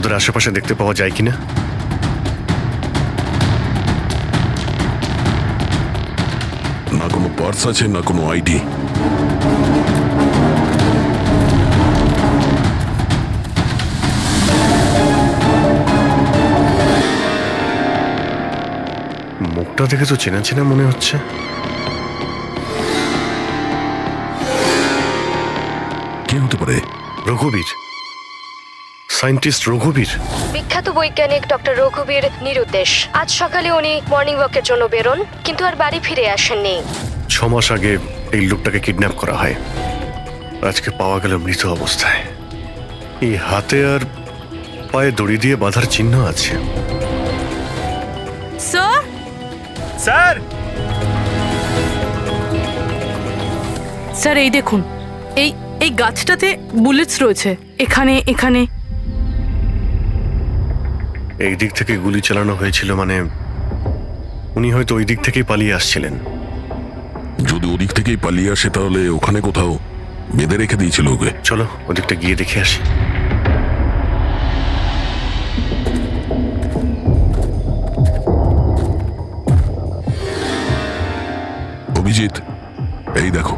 ওদের আশেপাশে দেখতে পাওয়া যায় কিনা। না কোনো পার্স আছে, না কোনো আইডি। মুখটা দেখে তো চেনা চেনা মনে হচ্ছে। কে হতে পারে? রঘুবীর, সায়েন্টিস্ট রঘুবীর। বিখ্যাত বৈজ্ঞানিক ডক্টর রঘুবীর নিরুদ্দেশ। আজ সকালে উনি মর্নিং ওয়াকের জন্য বেরোন, কিন্তু আর বাড়ি ফিরে আসেননি। 6 মাস আগে এই লোকটাকে কিডন্যাপ করা হয়। আজকে পাওয়া গেল মৃত অবস্থায়। এই হাতে আর পায়ে দড়ি দিয়ে বাঁধার চিহ্ন আছে। স্যার, স্যার, স্যার এই দেখুন, এই এই গাছটাতে বুলেটস রয়েছে। এখানে এখানে এই দিক থেকে গুলি চালানো হয়েছিল, মানে উনি হয়তো ওই দিক থেকেই পালিয়ে আসছিলেন। যদি ওদিক থেকেই পালিয়ে আসে তাহলে ওখানে কোথাও বেঁধে রেখে দিয়েছিল ওকে। চলো ওদিকটা গিয়ে দেখে আসি। অভিজিৎ, এই দেখো,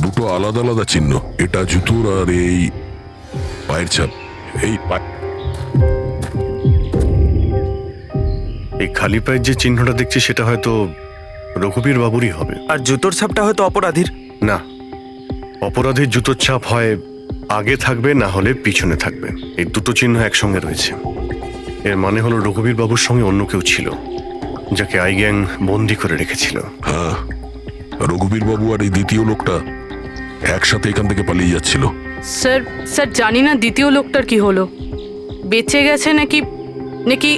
দুটো আলাদা আলাদা চিহ্ন। এটা জুতোর আর এই পায়ের ছাপ। এই খালি পায়ের যে চিহ্নটা দেখছি সেটা হয়তো রঘুবীর বাবুরই হবে। আর জুতোর ছাপটা হয়তো অপরাধীর। না, অপরাধীর জুতোর ছাপ হয় আগে থাকবে, না হলে পিছনে থাকবে। এই দুটো চিহ্ন একসঙ্গে রয়েছে। এর মানে হলো রঘুবীর বাবুর সঙ্গে অন্য কেউ ছিল, যাকে আই গ্যাং বন্দি করে রেখেছিল। হ্যাঁ, রঘুবীর বাবু আর এই দ্বিতীয় লোকটা একসাথে এখান থেকে পালিয়ে যাচ্ছিল। স্যার, স্যার জানি না দ্বিতীয় লোকটার কি হলো, বেঁচে গেছে নাকি নাকি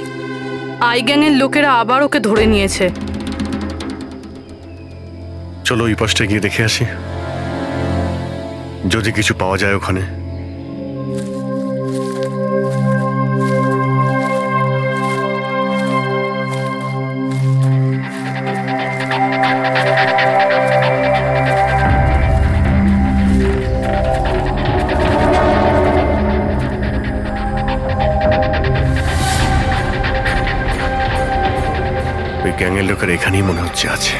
আই গ্যাংয়ের লোকেরা আবার ওকে ধরে নিয়েছে। চলো ওই পাশটা গিয়ে দেখে আসি, যদি কিছু পাওয়া যায় ওখানে। ওই গ্যাংয়ের লোকের এখানেই মনে হচ্ছে আছে।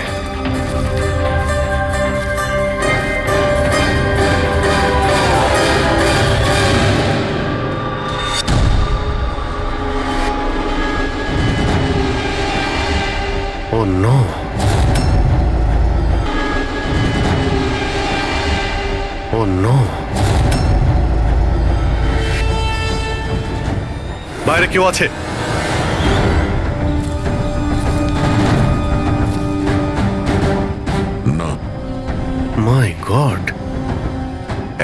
Oh no! Oh no! বাইরে কেউ আছে? না। মাই গড,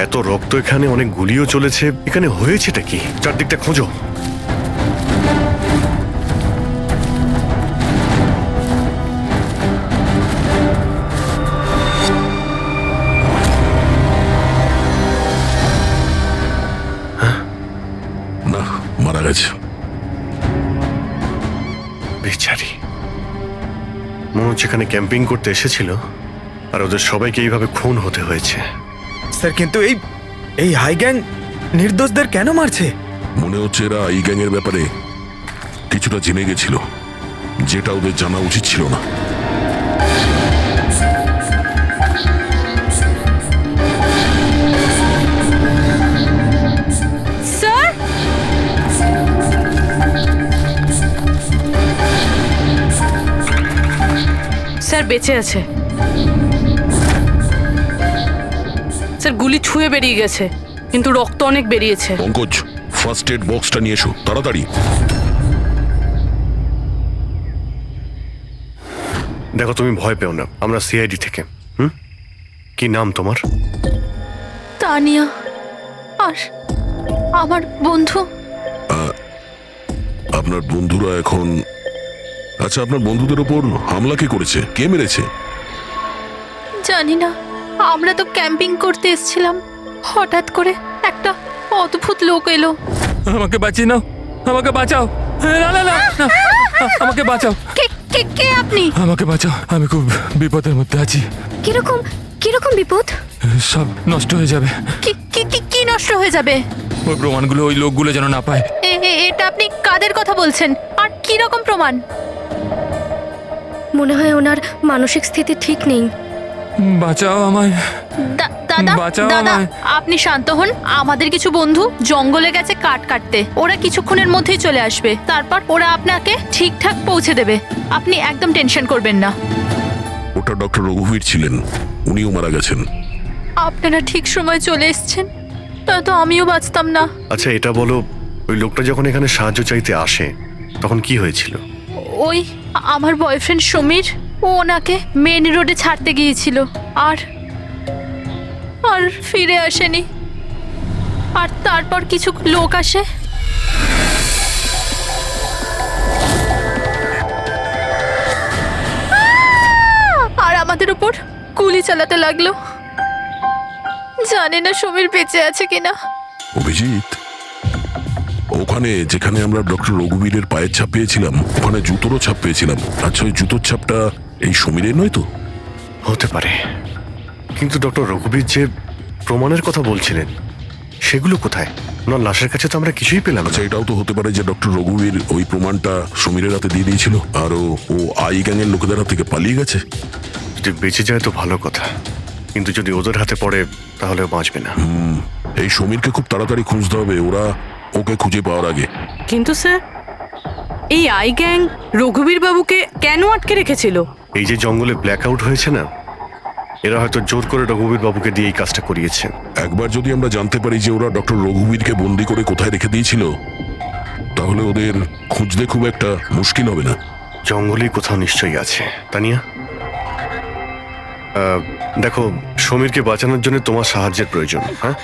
এত রক্ত এখানে, অনেক গুলিও চলেছে। এখানে হয়েছেটা কি? চারদিকটা খোঁজো। না, মারা গেছে। বেচারি, মনে হচ্ছে এখানে ক্যাম্পিং করতে এসেছিল আর ওদের সবাইকে এইভাবে খুন হতে হয়েছে। স্যার, কিন্তু এই এই হাই গ্যাং নির্দোষদের কেন মারছে? মনে হচ্ছে এরা এই গ্যাংয়ের ব্যাপারে কিছুটা জেনে গেছিল, যেটা ওদের জানা উচিত ছিল না। স্যার, স্যার বেঁচে আছে। স্যার গুলি ছুঁয়ে বেরিয়ে গেছে, কিন্তু রক্ত অনেক বেরিয়েছে। পঙ্কজ, ফার্স্ট এড বক্সটা নিয়ে এসো তাড়াতাড়ি। দেখো, তুমি ভয় পেও না, আমরা সিআইডি থেকে। কি নাম তোমার? তানিয়া, আর আমার বন্ধু। আপনার বন্ধুরা এখন... আচ্ছা, আপনার বন্ধুদের ওপর হামলা কে করেছে? কে মেরেছে? জানি না, আমরা তো ক্যাম্পিং করতে এসেছিলাম। হঠাৎ করে একটা অদ্ভুত লোক এলো। আমাকে বাঁচিয়ে নাও, আমাকে বাঁচাও। না না না না, আমাকে বাঁচাও। কে কে কে আপনি? আমাকে বাঁচাও, আমি খুব বিপদের মধ্যে আছি। কিরকম কিরকম বিপদ? সব নষ্ট হয়ে যাবে। কি কি কি কি নষ্ট হয়ে যাবে? ওই প্রমাণগুলো ওই লোকগুলো যেন না পায়। এটা আপনি কাদের কথা বলছেন আর কি রকম প্রমাণ? মনে হয় ওনার মানসিক স্থিতি ঠিক নেই। বাঁচাও আমায়। দাদা বাঁচাও দাদা আমায়। আপনি শান্ত হন। আমাদের কিছু বন্ধু জঙ্গলে গেছে কাঠ কাটতে, ওরা কিছুক্ষণের মধ্যেই চলে আসবে, তারপর ওরা আপনাকে ঠিকঠাক পৌঁছে দেবে। আপনি একদম টেনশন করবেন না। ওটা ডক্টর রঘুবীর ছিলেন, উনিও মারা গেছেন। আপনারা ঠিক সময় চলে এসেছেন, নয়তো আমিও বাঁচতাম না। আচ্ছা এটা বলো, ওই লোকটা যখন এখানে সাহায্য চাইতে আসে তখন কি হয়েছিল? ওই আমার বয়ফ্রেন্ড সমীর, ও ওনাকে মেন রোডে ছাড়তে গিয়েছিল আর আর ফিরে আসেনি। আর তারপর কিছু লোক আসে, আর আমাদের উপর গুলি চালাতে লাগলো। জানি না সমীর বেঁচে আছে কিনা। অভিজিৎ, ওখানে যেখানে আমরা ডক্টর রঘুবীরের পায়ের ছাপ পেয়েছিলাম, ওখানে জুতোরও ছাপ পেয়েছিলাম। আচ্ছা, ওই জুতোর ছাপটা এই সমীরের নয় তো? হতে পারে, কিন্তু ডক্টর রঘুবীর যে প্রমাণের কথা বলছিলেন সেগুলো কোথায়? ওনার লাশের কাছে তো আমরা কিছুই পেলাম না। আচ্ছা, এটাও তো হতে পারে যে ডক্টর রঘুবীর ওই প্রমাণটা সমীরের হাতে দিয়ে দিয়েছিল আর ও আই গ্যাংয়ের লোকেদের হাত থেকে পালিয়ে গেছে। যদি বেঁচে যায় তো ভালো কথা, কিন্তু যদি ওদের হাতে পড়ে তাহলে ও বাঁচবে না। এই সমীরকে খুব তাড়াতাড়ি খুঁজতে হবে, ওরা ওকে খুঁজে পাওয়ার আগে। কিন্তু স্যার, এই আই গ্যাং রঘুবীর বাবুকে কেন আটকে রেখেছিল? এই যে জঙ্গলে ব্ল্যাক আউট হয়েছে না, এরা হয়তো জোর করে রঘুবীর বাবুকে দিয়ে এই কাজটা করিয়েছে। একবার যদি আমরা জানতে পারি যে ওরা ডক্টর রঘুবীরকে বন্দি করে কোথায় রেখে দিয়েছিল, তাহলে ওদের খুঁজতে খুব একটা মুশকিল হবে না। জঙ্গলেই কোথাও নিশ্চয়ই আছে। তানিয়া, দেখো, সমীরকে বাঁচানোর জন্য তোমার সাহায্যের প্রয়োজন। হ্যাঁ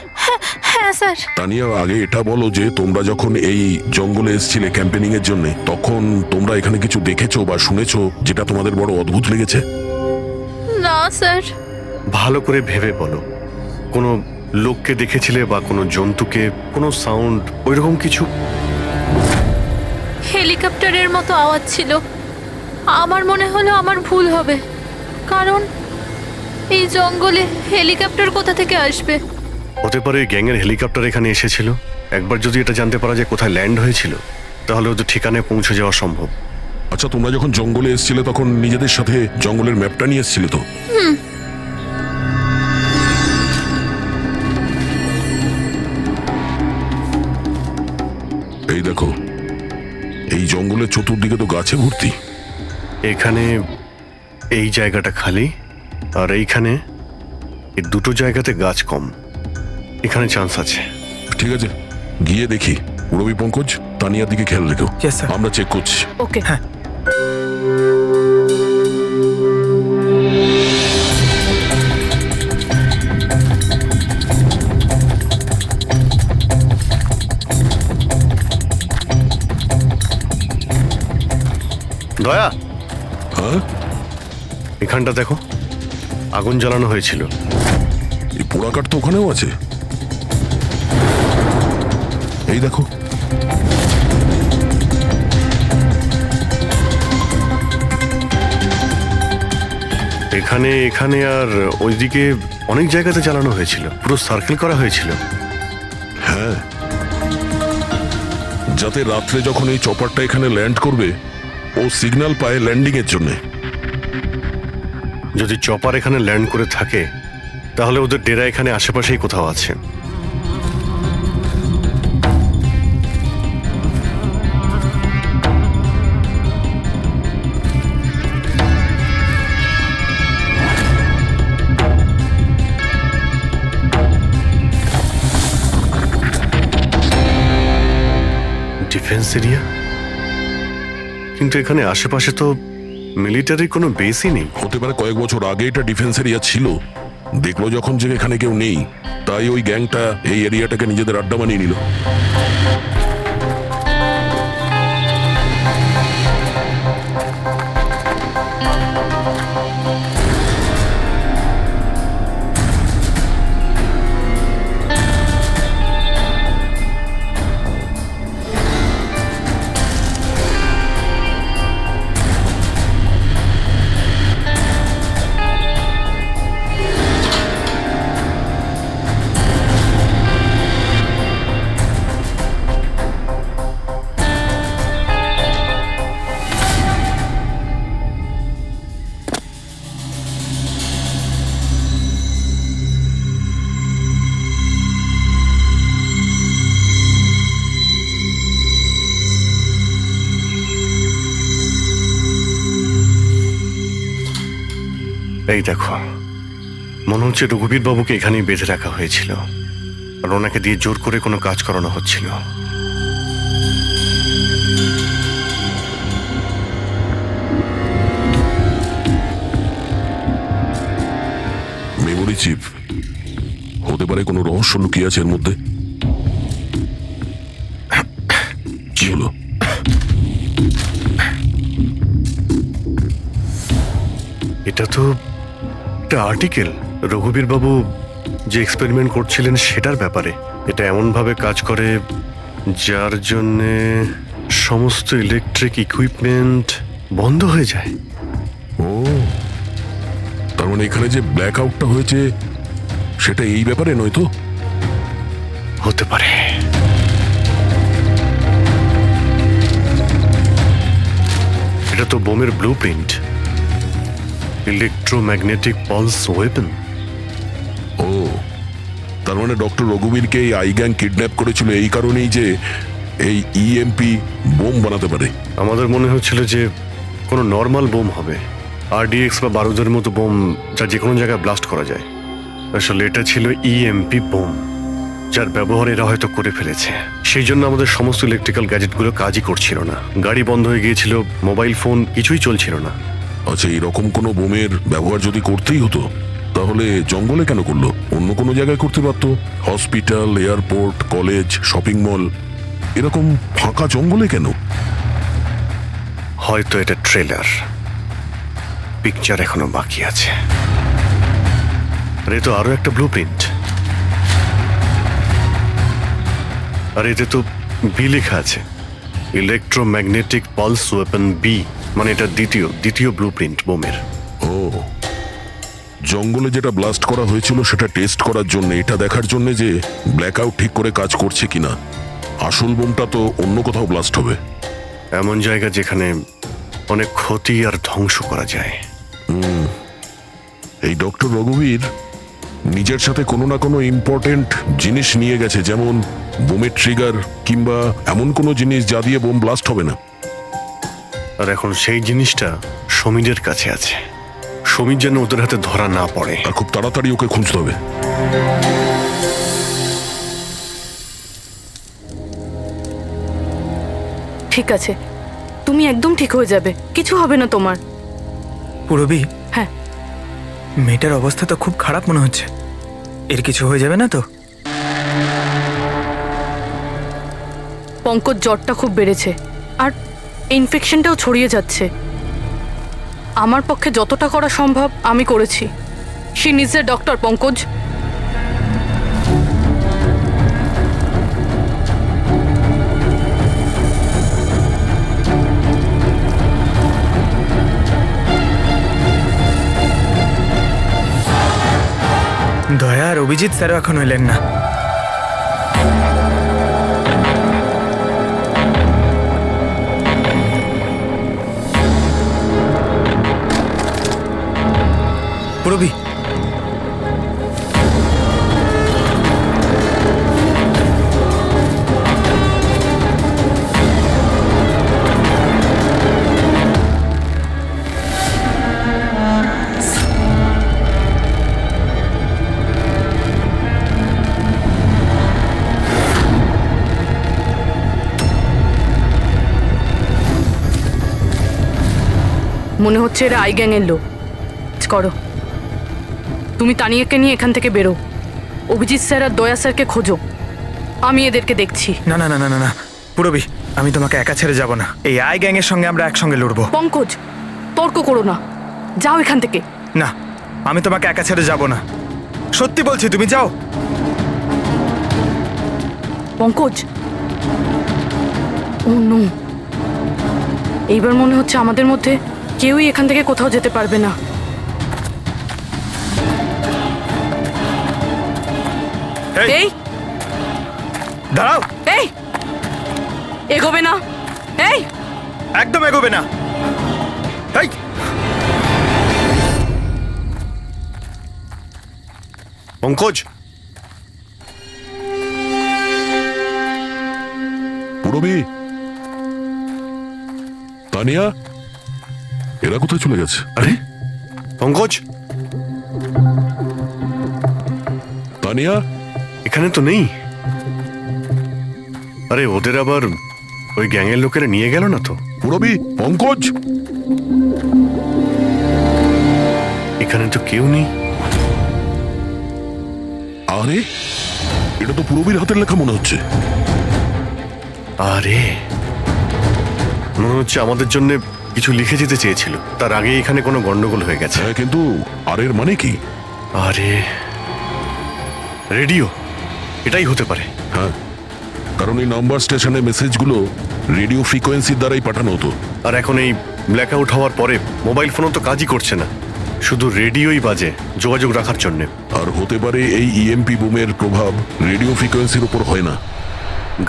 হ্যাঁ স্যার। তানিয়া, আগে এটা বলো যে তোমরা যখন এই জঙ্গলে এসেছিলে ক্যাম্পেনিং এর জন্য, তখন তোমরা এখানে কিছু দেখেছো বা শুনেছো যেটা তোমাদের বড় অদ্ভুত লেগেছে? না স্যার। ভালো করে ভেবে বলো, কোনো লোককে দেখেছিলে বা কোনো জন্তুকে, কোনো সাউন্ড, ওইরকম কিছু? হেলিকপ্টারের মতো আওয়াজ ছিল। আমার মনে হলো আমার ভুল হবে, কারণ এই জঙ্গলে হেলিকপ্টার কোথা থেকে আসবে? হতে পারে গ্যাংয়ের হেলিকপ্টার এখানে এসেছিল। একবার যদি এটা জানতে পারা যায় কোথায় ল্যান্ড হয়েছিল, তাহলে ওদের ঠিকানায় পৌঁছে যাওয়া সম্ভব। আচ্ছা, তোমরা যখন জঙ্গলে এসেছিলে তখন নিজেদের সাথে জঙ্গলের ম্যাপটা নিয়ে এসেছিলে তো? এই দেখো, এই জঙ্গলের চতুর্দিকে তো গাছে ভর্তি। এখানে এই জায়গাটা খালি, আর এইখানে এই দুটো জায়গাতে গাছ কম। এখানে চান্স আছে। ঠিক আছে, গিয়ে দেখি। রবি, পঙ্কজ, তানিয়ার দিকে খেয়াল রেখো। Yes, sir. আমরা চেক করছি। ওকে। দয়া, হ্যাঁ, এখানটা দেখো, আগুন জ্বালানো হয়েছিল। এই পোড়াকাঠ তো ওখানেও আছে। এই দেখো, এখানে এখানে আর ওইদিকে অনেক জায়গাতে জ্বালানো হয়েছিল, পুরো সার্কেল করা হয়েছিল। হ্যাঁ, যাতে রাত্রে যখন এই চপারটা এখানে ল্যান্ড করবে, ও সিগন্যাল পায় ল্যান্ডিং এর জন্য। যদি চপার এখানে ল্যান্ড করে থাকে, তাহলে ওদের ডেরা এখানে আশেপাশেই কোথাও আছে। ডিফেন্স এরিয়া, কিন্তু এখানে আশেপাশে তো মিলিটারি কোনো বেসই নেই। হতে পারে কয়েক বছর আগে এটা ডিফেন্স এরিয়া ছিল, দেখলো যখন যে এখানে কেউ নেই, তাই ওই গ্যাংটা এই এরিয়াটাকে নিজেদের আড্ডা বানিয়ে নিল। এই দেখো, মনে হচ্ছে রঘুবীর বাবুকে এখানেই বেঁধে রাখা হয়েছিল আর ওনাকে দিয়ে জোর করে কোনো কাজ করানো হচ্ছিল। মেমোরি চিপ হতে পারে, কোনো রহস্য লুকিয়ে আছে এর মধ্যে। কি হলো? এটা তো একটা আর্টিকেল, রঘুবীর বাবু যে এক্সপেরিমেন্ট করছিলেন সেটার ব্যাপারে। এটা এমনভাবে কাজ করে যার জন্যে সমস্ত ইলেকট্রিক ইকুইপমেন্ট বন্ধ হয়ে যায়। ও, তার মানে এখানে যে ব্ল্যাক আউটটা হয়েছে সেটা এই ব্যাপারে নয় তো? হতে পারে। এটা তো বোমের blueprint, electromagnetic pulse weapon. ও, তার মানে ডক্টর রঘুবীরকে এই আই গ্যাং কিডন্যাপ করেছিল এই কারণেই যে এই ইএমপি বোম বানাতে পারে। আমাদের মনে হচ্ছিল যে কোনো নর্মাল বোম হবে, আরডিএক্স বা বারুদের মতো বোম যা যে কোনো জায়গায় ব্লাস্ট করা যায়। আসলে এটা ছিল ইএমপি বোম, যার ব্যবহার এরা হয়তো করে ফেলেছে। সেই জন্য আমাদের সমস্ত ইলেকট্রিক্যাল গ্যাজেটগুলো কাজই করছিল না, গাড়ি বন্ধ হয়ে গিয়েছিল, মোবাইল ফোন কিছুই চলছিল না। আচ্ছা, এরকম কোনো বোমের ব্যবহার যদি করতেই হতো তাহলে জঙ্গলে কেন করলো? অন্য কোনো জায়গায় করতে পারতো, hospital, airport, college, shopping mall, এরকম ফাঁকা জঙ্গলে কেন? হয়তো এটা ট্রেলার, পিকচার এখনো বাকি আছে। আর এ তো আরো একটা ব্লু প্রিন্ট, আর এতে তো বি লেখা আছে, ইলেকট্রোম্যাগনেটিক পালস ওয়েপন বি, মানে এটা দ্বিতীয় ব্লু প্রিন্ট বোমের। ও, জঙ্গলে যেটা ব্লাস্ট করা হয়েছিল সেটা টেস্ট করার জন্য, এটা দেখার জন্য যে ব্ল্যাকআউট ঠিক করে কাজ করছে কিনা। আসল বোমটা তো অন্য কোথাও ব্লাস্ট হবে। এমন জায়গা যেখানে অনেক ক্ষতি আর ধ্বংস করা যায়। এই ডক্টর রঘুবীর নিজের সাথে কোনো না কোনো ইম্পর্টেন্ট জিনিস নিয়ে গেছে, যেমন বোমের ট্রিগার কিংবা এমন কোনো জিনিস যা দিয়ে বোম ব্লাস্ট হবে না। আর এখন সেই জিনিসটা সমীরের কাছে আছে। সমীর যেন ওদের হাতে ধরা না পড়ে। আর খুব তাড়াতাড়ি ওকে খুঁজতে হবে। ঠিক আছে, তুমি একদম ঠিক হয়ে যাবে, কিছু হবে না তোমার। পুরবি, হ্যাঁ, মেয়েটার অবস্থা তো খুব খারাপ মনে হচ্ছে। এর কিছু হয়ে যাবে না তো? পঙ্কজ জ্বরটা খুব বেড়েছে আর ইনফেকশনটাও ছড়িয়ে যাচ্ছে। আমার পক্ষে যতটা করা সম্ভব আমি করেছি। She needs a doctor, Pankaj. দয়া আর অভিজিৎ স্যারও এখন এলেন না। পুরবি, মনে হচ্ছে এরা আই গ্যাংয়ের লোক। করো, তুমি তানিয়াকে নিয়ে এখান থেকে বেরো। অভিজিৎ স্যার আর দয়া স্যারকে খোঁজো, আমি এদেরকে দেখছি। না না না না না না পুরবি, আমি তোমাকে একা ছেড়ে যাব না। এই আই গ্যাংয়ের সঙ্গে আমরা একসঙ্গে লড়বো। পঙ্কজ, তর্ক করো না, যাও এখান থেকে। না, আমি তোমাকে একা ছেড়ে যাব না, সত্যি বলছি, তুমি যাও। পঙ্কজ, ও নো, এইবার মনে হচ্ছে আমাদের মধ্যে কেউই এখান থেকে কোথাও যেতে পারবে না। এই দাঁড়াও, এই এগোবে না, এই একদম এগোবে না। এই, পঙ্কজ, পুরবি, তানিয়া, এরা কোথায় চলে গেছে? আরে পঙ্কজ, তানিয়া, এখানে তো নেই। আরে ওদের আবার ওই গ্যাংয়ের লোকেরা নিয়ে গেল না তো? পুরবি, পঙ্কজ, এখানে তো কেউ নেই। আরে এটা তো পুরবির হাতের লেখা মনে হচ্ছে। আরে মনে হচ্ছে আমাদের জন্য কিছু লিখে যেতে চেয়েছিল, তার আগে এখানে কোনো গন্ডগোল হয়ে গেছে। হ্যাঁ, কিন্তু আর এর মানে কি? আরে রেডিও, এটাই হতে পারে। হ্যাঁ, কারণ এই নাম্বার স্টেশনে মেসেজগুলো রেডিও ফ্রিকোয়েন্সির দ্বারাই পাঠানো হতো। আর এখন এই ব্ল্যাক আউট হওয়ার পরে মোবাইল ফোনও তো কাজই করছে না, শুধু রেডিওই বাজে যোগাযোগ রাখার জন্যে। আর হতে পারে এই ইএমপি বুমের প্রভাব রেডিও ফ্রিকোয়েন্সির উপর হয় না।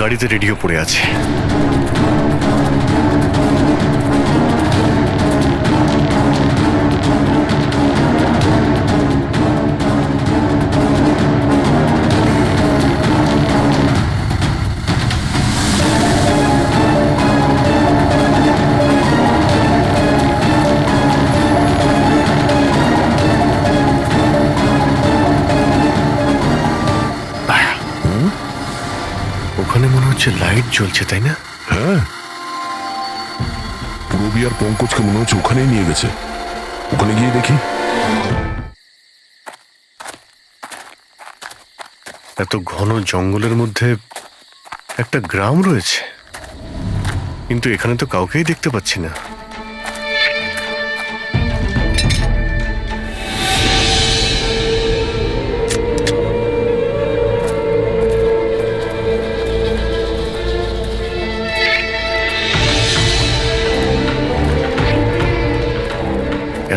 গাড়িতে রেডিও পড়ে আছে। ওখানে মনে হচ্ছে লাইট জ্বলছে, তাই না? হ্যাঁ, পুরবি আর পঙ্কজকে মনে হচ্ছে ওখানেই নিয়ে গেছে। ওখানে গিয়ে দেখি। এত ঘন জঙ্গলের মধ্যে একটা গ্রাম রয়েছে, কিন্তু এখানে তো কাউকেই দেখতে পাচ্ছি না।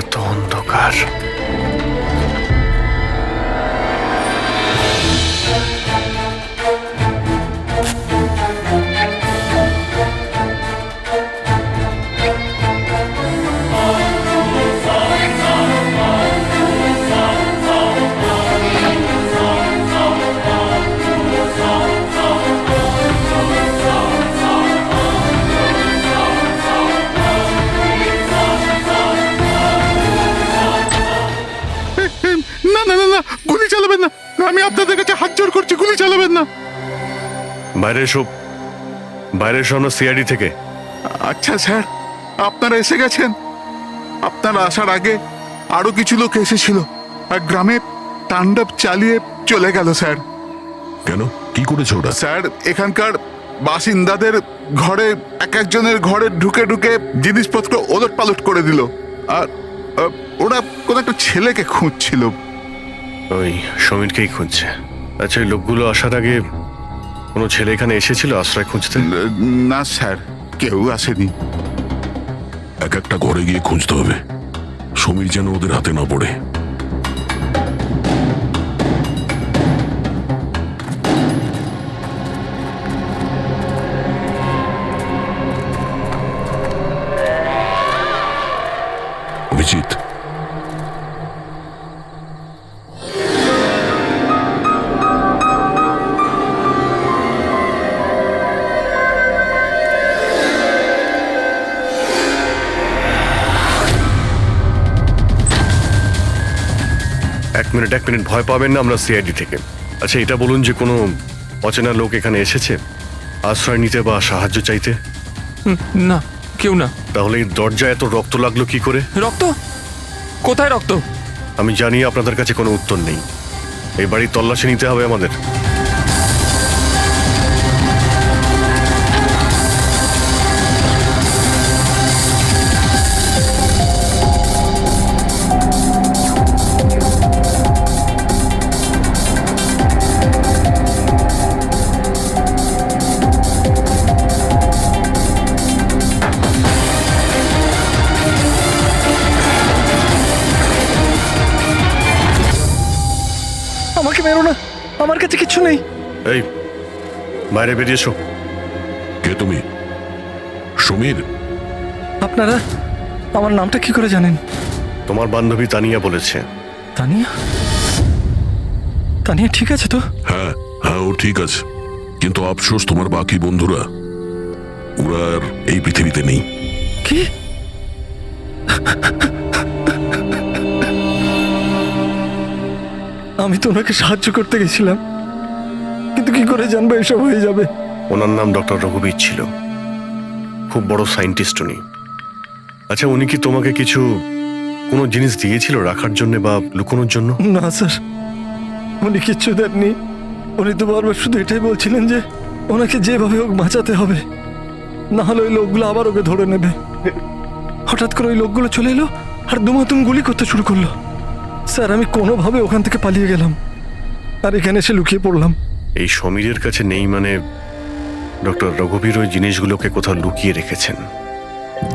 এত অন্ধকার। না না না না, গুলি চালাবেন না, আমি আপনাদের কাছে হাত জোড় করছি, গুলি চালাবেন না। বাইরে এসো, বাইরে এসো, আমরা সিআইডি থেকে। আচ্ছা স্যার, আপনারা এসে গেছেন। আপনারা আসার আগে আরো কিছু লোক এসেছিল আর গ্রামে তাণ্ডব চালিয়ে চলে গেল স্যার। কেন, কি করেছে ওরা? স্যার, এখানকার বাসিন্দাদের ঘরে এক একজনের ঘরে ঢুকে ঢুকে জিনিসপত্র ওলট পালট করে দিল। আর ওরা কোন একটা ছেলেকে খুঁজছিল। ওই সমীরকেই খুঁজছে। আচ্ছা, ওই লোকগুলো আসার আগে কোনো ছেলে এখানে এসেছিল আশ্রয় খুঁজতে? না স্যার, কেউ আসেনি। এক একটা ঘরে গিয়ে খুঁজতে হবে, সমীর যেন ওদের হাতে না পড়ে। অভিজিৎ, এক মিনিট, ভয় পাবেন না, আমরা সিআইডি থেকে। আচ্ছা, এটা বলুন যে কোনো অচেনা লোক এখানে এসেছে আশ্রয় নিতে বা সাহায্য চাইতে? না, কেউ না। তাহলে এই দরজায় এত রক্ত লাগলো কি করে? রক্ত? কোথায় রক্ত? আমি জানি আপনাদের কাছে কোনো উত্তর নেই, এই বাড়ির তল্লাশি নিতে হবে আমাদের। আমাকে মেরো না, আমার কাছে কিছু নেই। এই, বাইরে বেরিয়ে এসো। কে তুমি? সমীর? আপনারা আমার নামটা কি করে জানেন? তোমার বান্ধবী তানিয়া বলেছে। তানিয়া? তানিয়া ঠিক আছে তো? হ্যাঁ হ্যাঁ, ও ঠিক আছে, কিন্তু আফসোস তোমার বাকি বন্ধুরা ওরা আর এই পৃথিবীতে নেই। কি? আমি তো ওনাকে সাহায্য করতে গেছিলাম, কিন্তু কি করে জানবো এসব হয়ে যাবে? ওনার নাম ডক্টর রঘুবীর ছিল, খুব বড় সায়েন্টিস্ট উনি। আচ্ছা, উনি কি তোমাকে কিছু কোনো জিনিস দিয়েছিল রাখার জন্য বা লুকোনোর জন্য? না স্যার, উনি কিচ্ছু দেননি। উনি তো বারবার শুধু এটাই বলছিলেন যে ওনাকে যেভাবে হোক বাঁচাতে হবে, না হলে ওই লোকগুলো আবার ওকে ধরে নেবে। হঠাৎ করে ওই লোকগুলো চলে এলো আর দুমাতুম গুলি করতে শুরু করলো। স্যার, আমি কোনোভাবে ওখান থেকে পালিয়ে গেলাম আর এখানে এসে লুকিয়ে পড়লাম। এই সমীরের কাছে নেই মানে ডক্টর রঘুবীর ওই জিনিসগুলোকে কোথাও লুকিয়ে রেখেছেন।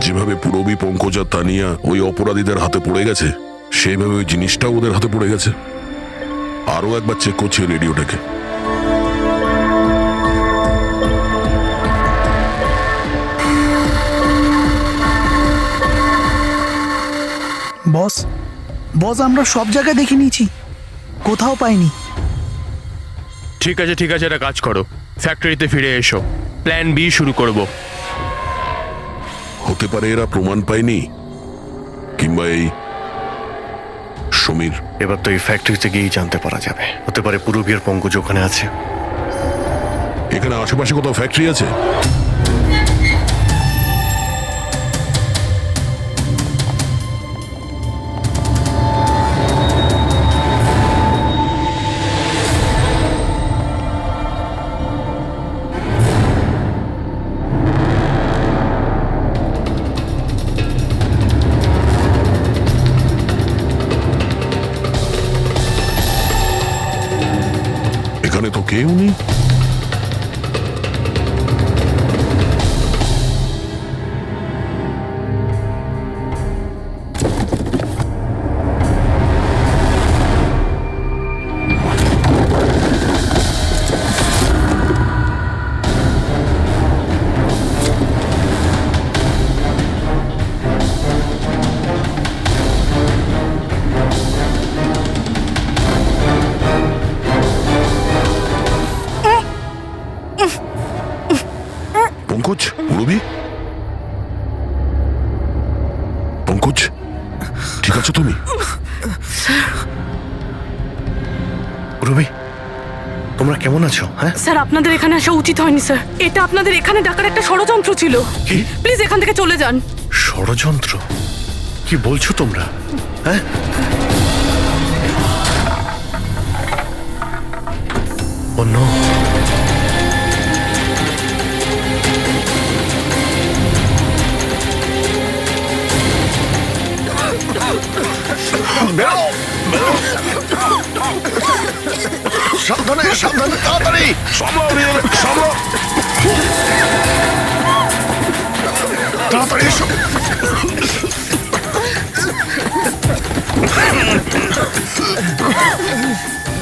যেভাবে পুরবী, পঙ্কজ আর তানিয়া ওই অপরাধীদের হাতে পড়ে গেছে, সেইভাবে ওই জিনিসটাও ওদের হাতে পড়ে গেছে। আরও একবার চেক করছি রেডিওটাকে। বস বস আমরা সব জায়গায় দেখে নিয়েছি, কোথাও পাইনি। ঠিক আছে, একটা কাজ করো, ফ্যাক্টরিতে ফিরে এসো, প্ল্যান বি শুরু করব। হতে পারে এরা প্রমাণ পায়নি, কিংবা এই সমীর। এবার তো এই ফ্যাক্টরিতে গিয়েই জানতে পারা যাবে। হতে পারে পুরবীর পঙ্কজ ওখানে আছে। এখানে আশেপাশে কোথাও ফ্যাক্টরি আছে? এখানে তো কেউ নেই। পঙ্কজ, পুরবী, পঙ্কজ, ঠিক আছো তুমি? পুরবী, তোমরা কেমন আছো? হ্যাঁ স্যার, আপনাদের এখানে আসা উচিত হয়নি স্যার। এটা আপনাদের এখানে ডাকার একটা ষড়যন্ত্র ছিল। কি? প্লিজ এখান থেকে চলে যান। ষড়যন্ত্র? কি বলছো তোমরা? হ্যাঁ, অন্য সাবধানে, সাবধানে, তাড়াতাড়ি তাড়াতাড়ি এসো।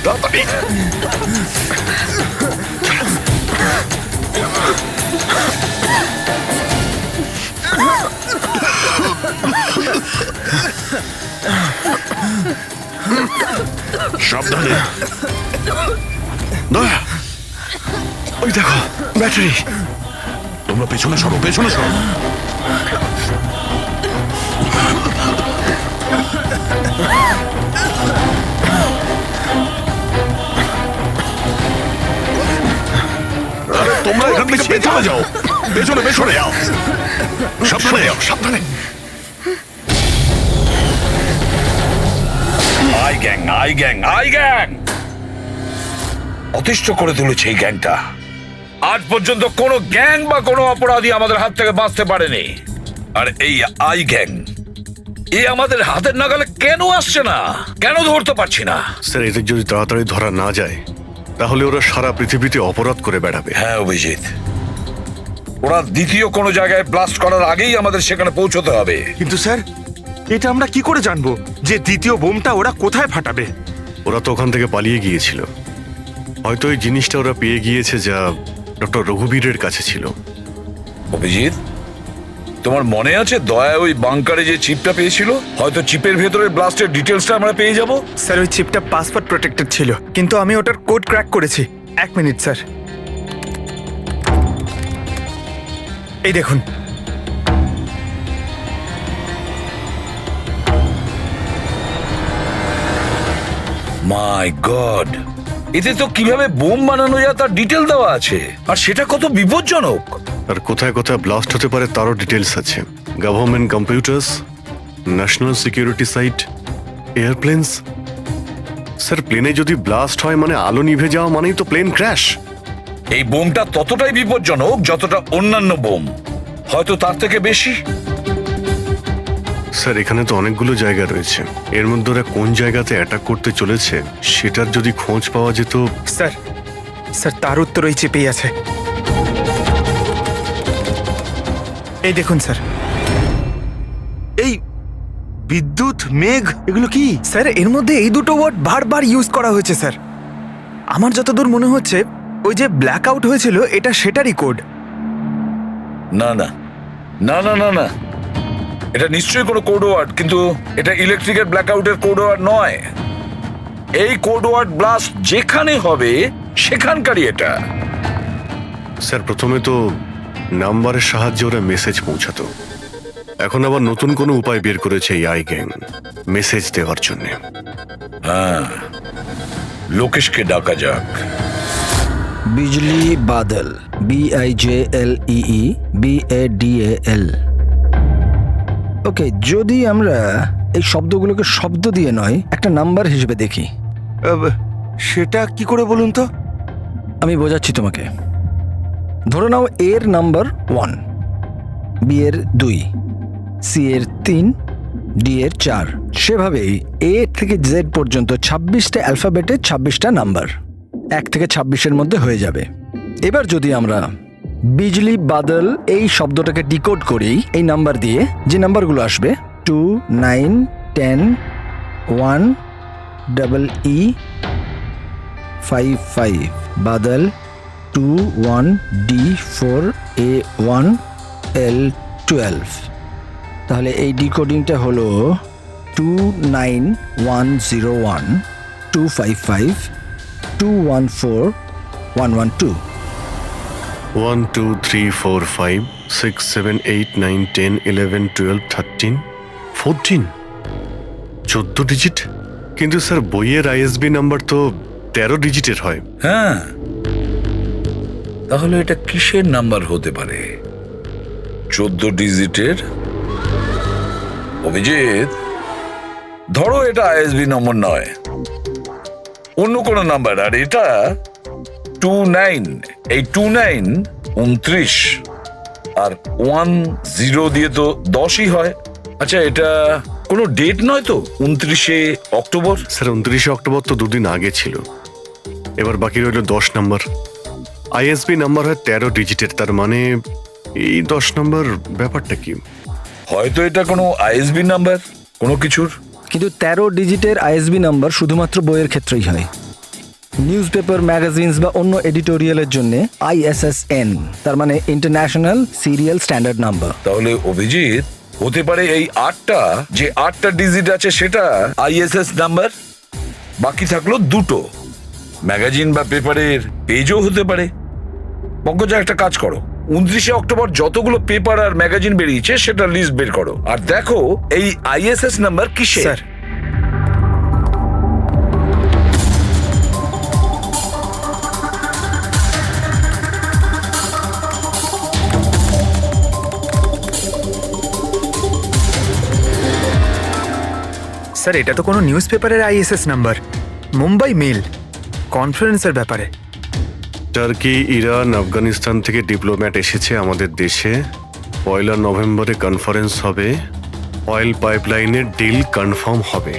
তাড়াতাড়ি। সাবধানে। দয়া, ওই দেখো ব্যাটারি। তোমরা পেছনে সরো, পেছনে সরো। তোমরা এখান থেকে পেছনে যাও, পেছনে পেছনে যাও, সাবধানে যাও, সাবধানে। আই গ্যাং অতিষ্ঠ করে তুলেছে এই গ্যাংটা। আজ পর্যন্ত কোনো গ্যাং বা কোনো অপরাধী আমাদের হাত থেকে বাঁচতে পারেনি। আর এই আই গ্যাং এ আমাদের হাতের নাগালে কেন আসছে না? কেন ধরতে পারছি না? স্যার, এদের যদি তাড়াতাড়ি ধরা না যায় তাহলে ওরা সারা পৃথিবীতে অপরাধ করে বেড়াবে। হ্যাঁ অভিজিৎ, ওরা দ্বিতীয় কোনো জায়গায় ব্লাস্ট করার আগেই আমাদের সেখানে পৌঁছতে হবে। কিন্তু স্যার, এটা আমরা কি করে জানবো যে দ্বিতীয় বোমটা ওরা কোথায় ফাটাবে? ওরা তো ওখান থেকে পালিয়ে গিয়েছিল। হয়তো এই জিনিসটা ওরা পেয়ে গিয়েছে যা ডক্টর রঘুবীরের কাছে ছিল। অভিজিৎ, তোমার মনে আছে দয়া ওই বাংকারে যে চিপটা পেয়েছিল? হয়তো চিপের ভেতরে ব্লাস্টের ডিটেলসটা আমরা পেয়ে যাব। স্যার, ওই চিপটা পাসওয়ার্ড প্রোটেক্টেড ছিল, কিন্তু আমি ওটার কোড ক্র্যাক করেছি। 1 মিনিট স্যার, এই দেখুন। মাই গড, এতে তো কিভাবে বোম বানানো যায় তার ডিটেল দেওয়া আছে, আর সেটা কত বিপজ্জনক। আর কোথায় কোথায় ব্লাস্ট হতে পারে তারও ডিটেলস আছে। Government computers, national security site, airplanes. Sir, প্লেনে যদি ব্লাস্ট হয় মানে আলো নিভে যাওয়া মানেই তো প্লেন ক্র্যাশ। এই বোমটা ততটাই বিপজ্জনক যতটা অন্যান্য বোম, হয়তো তার থেকে বেশি। স্যার, এখানে তো অনেকগুলো জায়গা রয়েছে, এর মধ্যে ওরা কোন জায়গাতে অ্যাটাক করতে চলেছে সেটার যদি খোঁজ পাওয়া যেত। স্যার, স্যার তার উত্তর ওই চেপেই আছে। এই দেখুন স্যার, এই বিদ্যুৎ, মেঘ, এগুলো কি? স্যার এর মধ্যে এই দুটো ওয়ার্ড বারবার ইউজ করা হয়েছে স্যার। আমার যতদূর মনে হচ্ছে ওই যে ব্ল্যাক আউট হয়েছিল এটা সেটারই কোড। না না না না না না, এটা নিশ্চয়ই কোনো কোড ওয়ার্ড, কিন্তু এটা ইলেকট্রিকের ব্ল্যাকআউটের কোড ওয়ার্ড নয়। এই কোড ওয়ার্ড ব্লাস্ট যেখানে হবে সেখানকারই এটা। স্যার, প্রথমে তো নাম্বারের সাহায্যে ওরা মেসেজ পৌঁছাতো, এখন আবার নতুন কোনো উপায় বের করেছে এই আই গ্যাং মেসেজ দেওয়ার জন্য। হ্যাঁ, লোকেশকে ডাকা যাক। বিজলি বাদল, BIJLEE BADAL। ওকে, যদি আমরা এই শব্দগুলোকে শব্দ দিয়ে নয় একটা নাম্বার হিসেবে দেখি। সেটা কি করে বলুন তো? আমি বোঝাচ্ছি তোমাকে। ধরে নাও এর নাম্বার 1, B এর 2, C এর 3, D এর 4। সেভাবেই A থেকে Z পর্যন্ত 26টা অ্যালফাবেটে 26টা নাম্বার 1 থেকে 26-এর মধ্যে হয়ে যাবে। এবার যদি আমরা বিজলি বাদল এই শব্দটাকে ডিকোড করি এই নাম্বার দিয়ে, যে নাম্বারগুলো আসবে 2, 9, 10, 1, EE, 5, 5, বাদল 2, 1, D, 4, A1, L, 12। তাহলে এই ডিকোডিংটা হলো 29101 255 214 112। 1 2 3 4 5 6 7 8 9 10 11 12 13 14, 14 ডিজিট। কিন্তু স্যার, বইয়ের আইএসবি নাম্বার তো 13 ডিজিটের হয়। হ্যাঁ, তাহলে এটা কিসের নাম্বার হতে পারে? 14 ডিজিটের? অভিজিৎ, ধরো এটা আইএসবি নম্বর নয়, অন্য কোনো নাম্বার। আর এটা 29, এই 29 29, আর 10 দিয়ে তো 10ই হয়। আচ্ছা, এটা কোনো ডেট নয় তো? 29শে অক্টোবর? স্যার, 29শে অক্টোবর তো দুদিন আগে ছিল। এবার বাকি রইল 10 নাম্বার। আইএসবি নাম্বার হয় 13 ডিজিটের, তার মানে এই 10 নাম্বার ব্যাপারটা কি? হয়তো এটা কোনো আইএসবি নাম্বার কোনো কিছুর। কিন্তু 13 ডিজিটের আইএসবি নাম্বার শুধুমাত্র বইয়ের ক্ষেত্রেই হয়। নিউজ পেপার, ম্যাগাজিনস বা অন্য এডিটোরিয়ালের জন্য ISSN, তার মানে ইন্টারন্যাশনাল সিরিয়াল স্ট্যান্ডার্ড নাম্বার। তাহলে অভিজিৎ, হতে পারে এই 8টা যে 8টা ডিজিট আছে সেটা ISS নাম্বার, বাকি থাকলো 2টো। ম্যাগাজিন বা পেপারের পেজও হতে পারে। পঙ্কজা, একটা কাজ করো, 29শে অক্টোবর যতগুলো পেপার আর ম্যাগাজিন বেরিয়েছে সেটা লিস্ট বের করো, আর দেখো এই ISS নাম্বার কিসের। স্যার, স্যার এটা তো কোনো নিউজ পেপারের ISS নাম্বার। মুম্বাই মেল, কনফারেন্সের ব্যাপারে। টার্কি, ইরান, আফগানিস্তান থেকে ডিপ্লোম্যাট এসেছে আমাদের দেশে। 1 নভেম্বরে কনফারেন্স হবে, অয়েল পাইপলাইনের ডিল কনফার্ম হবে।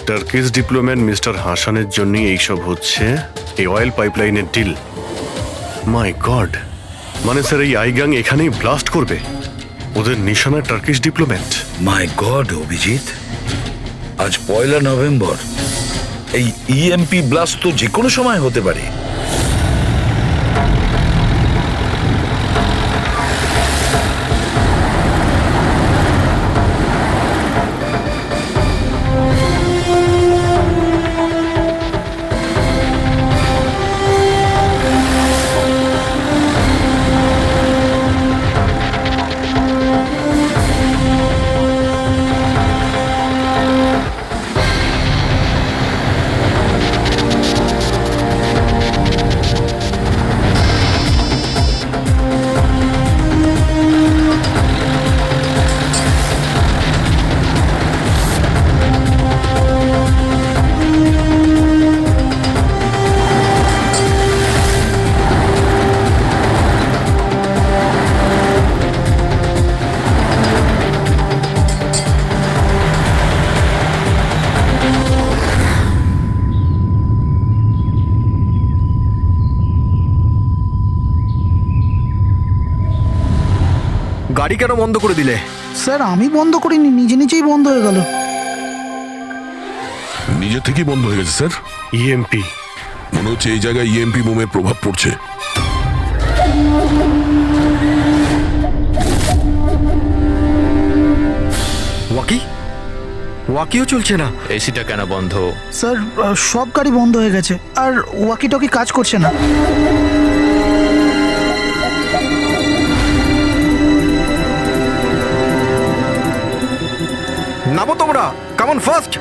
টার্কিশ ডিপ্লোম্যাট মিস্টার হাসানের জন্যই এইসব হচ্ছে, এই অয়েল পাইপলাইনের ডিল। মাই গড, মানে স্যার এই আই গ্যাং এখানেই ব্লাস্ট করবে? ওদের নিশানা টার্কিশ ডিপ্লোম্যাট। মাই গড অভিজিৎ, আজ 1 নভেম্বর। এই EMP ব্লাস্ট তো যে কোনো সময় হতে পারে। গাড়ি কেন বন্ধ করে দিলে? স্যার আমি বন্ধ করিনি, নিজে নিজেই বন্ধ হয়ে গেল। নিজে থেকেই বন্ধ হয়ে গেছে স্যার। ইএমপি। মনে হচ্ছে এই জায়গায় ইএমপি বোমের প্রভাব পড়ছে। ওয়াকিও চলছে না। এসিটা কেন বন্ধ? স্যার সব গাড়ি বন্ধ হয়ে গেছে, আর ওয়াকি টকি কাজ করছে না। নামো তোমরা, কামন ফার্স্ট।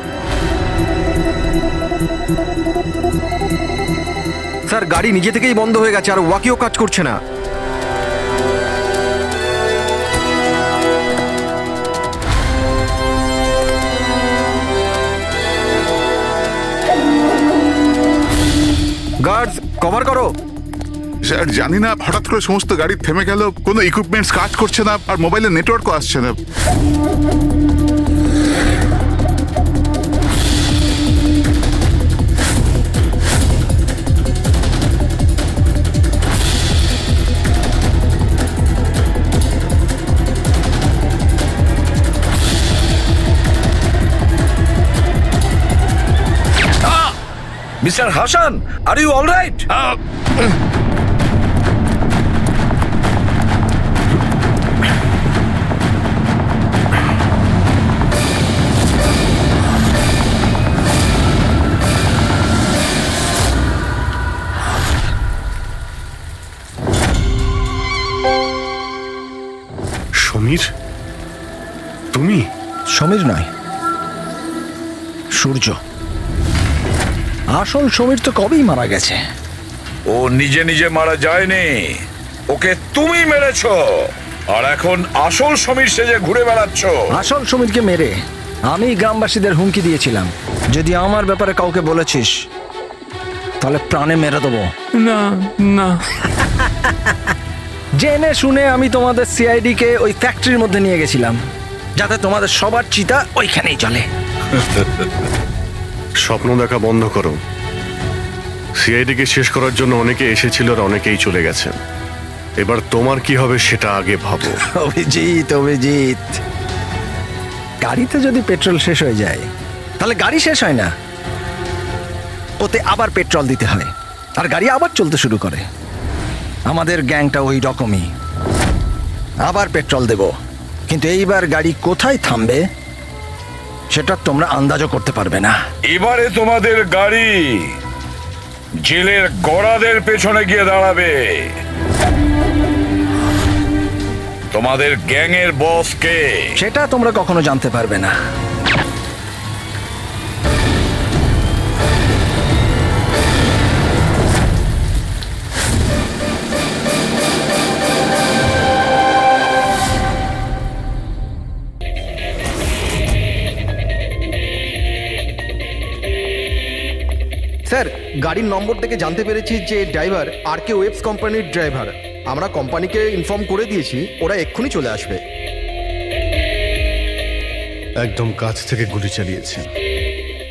স্যার গাড়ি নিজে থেকেই বন্ধ হয়ে গেছে আর ওয়াকিও কাজ করছে না। গার্ডস কভার করো। স্যার জানি না, হঠাৎ করে সমস্ত গাড়ি থেমে গেল, কোনো ইকুইপমেন্টস কাজ করছে না, আর মোবাইলে নেটওয়ার্কও আসছে না। Mister Hasan, are you all right? Samir, তুমি? সমীর নয়, সূর্য। আসল সমীর তো কবেই মারা গেছে। ও নিজে নিজে মারা যায়নি, ওকে তুমি মেরেছো, আর এখন আসল সমীর সেজে ঘুরে বেড়াচ্ছ। আসল সমীরকে মেরে আমি গ্রামবাসীদের হুমকি দিয়েছিলাম, যদি আমার ব্যাপারে কাউকে বলেছিস তাহলে প্রাণে মেরে দেবো। না না, জেনে শুনে আমি তোমাদের সিআইডি কে ওই ফ্যাক্টরির মধ্যে নিয়ে গেছিলাম, যাতে তোমাদের সবার চিতা ওইখানেই চলে। স্বপ্ন দেখা বন্ধ করো। সিআইডিকে শেষ করার জন্য অনেকে এসেছিল আর অনেকেই চলে গেছে। এবার তোমার কি হবে সেটা আগে ভাবো। অভিজিৎ, অভিজিৎ, গাড়িতে যদি পেট্রোল শেষ হয়ে যায় তাহলে গাড়ি শেষ হয় না, ওতে আবার পেট্রোল দিতে হয় আর গাড়ি আবার চলতে শুরু করে। আমাদের গ্যাংটা ওই রকমই, আবার পেট্রোল দেব, কিন্তু এইবার গাড়ি কোথায় থামবে সেটা তোমরা আন্দাজও করতে পারবে না। এবারে তোমাদের গাড়ি জেলের গড়াদের পেছনে গিয়ে দাঁড়াবে। তোমাদের গ্যাংয়ের বস কে সেটা তোমরা কখনো জানতে পারবে না। স্যার গাড়ির নম্বর থেকে জানতে পেরেছি যে ড্রাইভার আর কে ওয়েবস কোম্পানির ড্রাইভার। আমরা কোম্পানিকে ইনফর্ম করে দিয়েছি, ওরা এক্ষুনি চলে আসবে। একদম কাছ থেকে গুলি চালিয়েছে,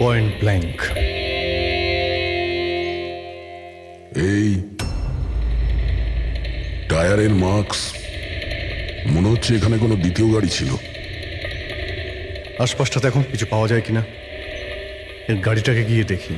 পয়েন্ট ব্ল্যাঙ্ক। এই টায়ারের মার্কস, মনে হচ্ছে এখানে কোনো দ্বিতীয় গাড়ি ছিল। আশপাশটাতে এখন কিছু পাওয়া যায় কিনা, এর গাড়িটাকে গিয়ে দেখি।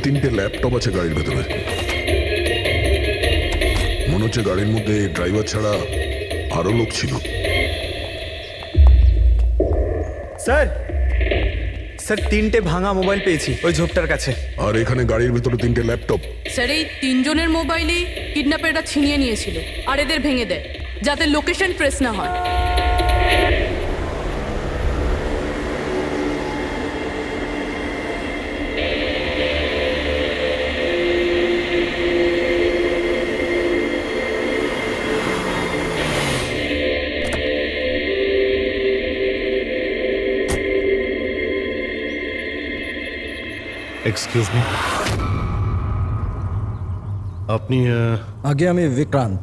তিনটে ল্যাপটপ আছে গাড়ির ভেতরে। মনে হচ্ছে গাড়ির মধ্যে ড্রাইভার ছাড়া আরো লোক ছিল। স্যার স্যার 3টে ভাঙা মোবাইল পেয়েছি ওই ঝোপটার কাছে। আর এখানে গাড়ির ভেতরে 3টে ল্যাপটপ। স্যার এই 3 জনের মোবাইলেই কিডন্যাপাররা ছিনিয়ে নিয়েছিল আর এদের ভেঙে দেয় যাতে লোকেশন ট্রেস না হয়। এক্সকিউজ মি, আপনি আগে আমি বিক্রান্ত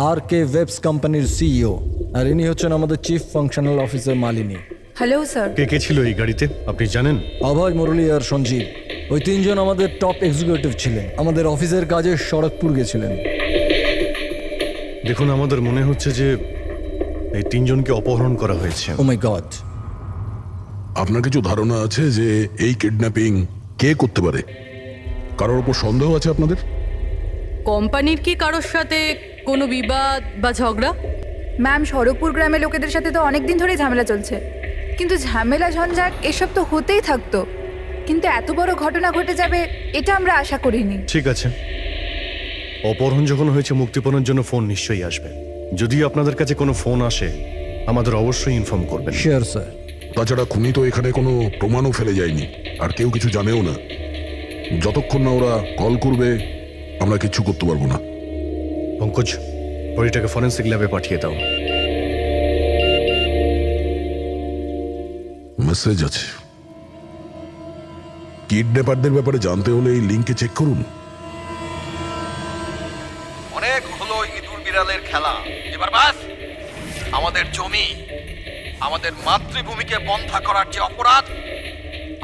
আর কে ওয়েবস কোম্পানির সিইও, আর ইনি হচ্ছেন আমাদের chief functional officer Malini. Hello sir. কে কে ছিল এই গাড়িতে আপনি জানেন? অভয়, মুরলী আর সঞ্জীব, ওই তিনজন আমাদের টপ এক্সিকিউটিভ ছিলেন। আমাদের অফিসের কাজে শরৎপুর গেছিলেন। দেখুন, আমাদের মনে হচ্ছে যে এই তিনজনকে অপহরণ করা হয়েছে। ও মাই গড। আপনার কিছু ধারণা আছে যে এই কিডন্যাপিং কে করতে পারে? কারোর উপর সন্দেহ আছে আপনাদের? কোম্পানির কি কারোর সাথে কোনো বিবাদ বা ঝগড়া? ম্যাম, শরৎপুর গ্রামের লোকেদের সাথে তো অনেক দিন ধরেই ঝামেলা চলছে, কিন্তু ঝামেলা ঝঞ্ঝাট এসব তো হতেই থাকতো, কিন্তু এত বড় ঘটনা ঘটে যাবে এটা আমরা আশা করিনি। ঠিক আছে, অপহরণ যখন হয়েছে মুক্তিপণের জন্য ফোন নিশ্চয়ই আসবে। যদি আপনাদের কাছে কোনো ফোন আসে আমাদের অবশ্যই ইনফর্ম করবেন। Sure sir. তাছাড়া খুনি তো এখানে কোনো প্রমাণও ফেলে যায়নি, আর কেউ কিছু জানেও না। যতক্ষণ না ওরা কল করবে আমরা কিচ্ছু করতে পারবো না। পঙ্কজ, বডিটাকে ফরেন্সিক ল্যাবে পাঠিয়ে দাও। মেসেজ আছে। কিডন্যাপারদের ব্যাপারে জানতে হলে এই লিঙ্কে চেক করুন। অনেক হলো ইঁদুর বিড়ালের খেলা, এবার বাস। আমাদের জমি, আমাদের মাতৃভূমিকে বন্ধা করার যে অপরাধ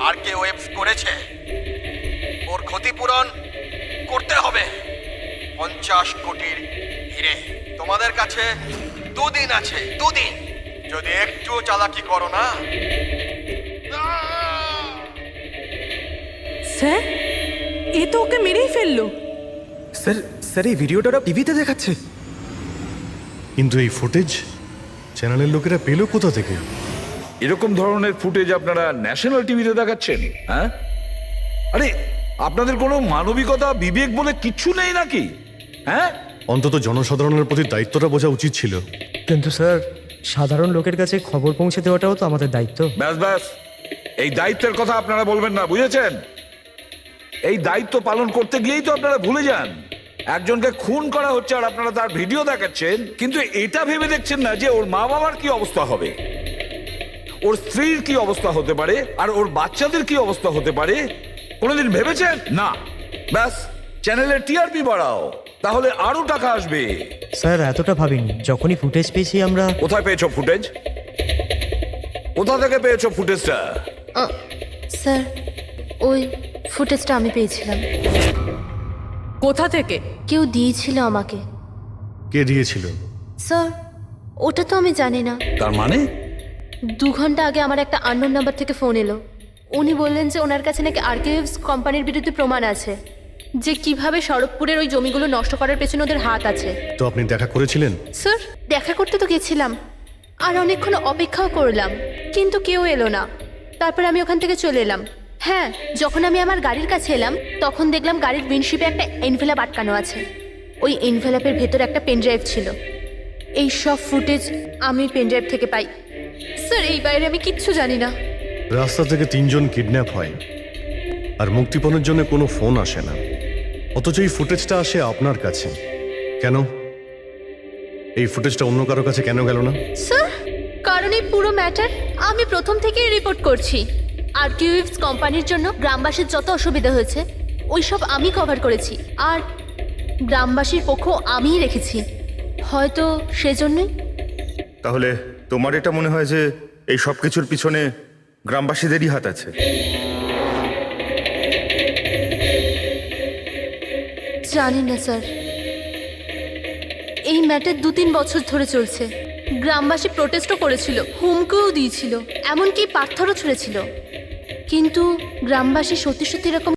আর কে ওয়েবস করেছে, ওর ক্ষতিপূরণ করতে হবে 50 কোটির হিরে। তোমাদের কাছে 2 দিন আছে, 2 দিন। যদি একটু চালাকি করো না। স্যার, এ তো ওকে মেরেই ফেললো। স্যার এই ভিডিওটা ওরা টিভিতে দেখাচ্ছে। কিন্তু এই ফুটেজ চ্যানেলের লোকেরা পেলো কোথা থেকে? এরকম ধরনের ফুটেজ আপনারা ন্যাশনাল টিভিতে দেখাচ্ছেন? হ্যাঁ, আরে আপনাদের কোনো মানবিকতা বিবেক বলে কিচ্ছু নেই নাকি? হ্যাঁ, অন্তত জনসাধারণের প্রতি দায়িত্বটা বোঝা উচিত ছিল। কিন্তু স্যার, সাধারণ লোকের কাছে খবর পৌঁছে দেওয়াটাও তো আমাদের দায়িত্ব। ব্যাস ব্যাস, এই দায়িত্বের কথা আপনারা বলবেন না, বুঝেছেন? এই দায়িত্ব পালন করতে গিয়েই তো আপনারা ভুলে যান একজনকে খুন করা হচ্ছে, আর আপনারা তার ভিডিও দেখাচ্ছেন, কিন্তু এটা ভেবে দেখছেন না যে ওর মা বাবার কি অবস্থা হবে, ওর স্ত্রীর কি অবস্থা হতে পারে, আর ওর বাচ্চাদের কি অবস্থা হতে পারে। কোনোদিন ভেবেছেন? না। ব্যাস, চ্যানেলের টিআরপি বাড়াও, তাহলে আরো টাকা আসবে। স্যার, এতটা ভাবিনি। যখনই ফুটেজ পেয়েছি আমরা। কোথায় পেয়েছো ফুটেজ? কোথা থেকে পেয়েছো ফুটেজটা? স্যার, ওই ফুটেজটা আমি পেয়েছিলাম। কোথা থেকে? কেউ দিয়েছিল আমাকে। কে দিয়েছিল? স্যার, ওটা তো আমি জানি না। তার মানে? 2 ঘন্টা আগে আমার একটা আননোন নাম্বার থেকে ফোন এলো। উনি বললেন যে ওনার কাছে নাকি আরকেএফস কোম্পানির বিরুদ্ধে প্রমাণ আছে, যে কিভাবে শরৎপুরের ওই জমিগুলো নষ্ট করার পেছনে ওদের হাত আছে। তো আপনি দেখা করেছিলেন? স্যার, দেখা করতে তো গেছিলাম, আর অনেকক্ষণ অপেক্ষাও করলাম, কিন্তু কেউ এলো না। তারপর আমি ওখান থেকে চলে এলাম। হ্যাঁ, যখন আমি আমার গাড়ির কাছে এলাম তখন দেখলাম গাড়ির উইন্ডশিপে একটা এনভেলাপ আটকানো আছে। ওই এনভেলাপের ভেতর একটা পেনড্রাইভ ছিল। এই সব ফুটেজ আমি পেনড্রাইভ থেকে পাই। স্যার, এই বাইরে আমি কিচ্ছু জানি না। রাস্তা থেকে 3 জন কিডন্যাপ হয় আর মুক্তিপণের জন্য কোনো ফোন আসে না, অথচ এই ফুটেজটা আসে আপনার কাছে। কেন এই ফুটেজটা অন্য কারো কাছে কেন গেল না? স্যার, কারণ এই পুরো ম্যাটার আমি প্রথম থেকেই রিপোর্ট করছি। আরকেএফস কোম্পানির জন্য গ্রামবাসীর যত অসুবিধা হয়েছে ওই সব আমি কভার করেছি, আর গ্রামবাসীর পক্ষ আমিই রেখেছি। হয়তো সেজন্যই। তাহলে তোমার এটা মনে হয় যে এই সব কিছুর পিছনে গ্রামবাসীদেরই হাত আছে? জানি না স্যার, এই ম্যাটার 2-3 বছর ধরে চলছে। গ্রামবাসী প্রোটেস্টও করেছিল, হুমকিও দিয়েছিল, এমনকি পাথরও ছুঁড়েছিল, কিন্তু গ্রামবাসী সত্যি সত্যি এরকম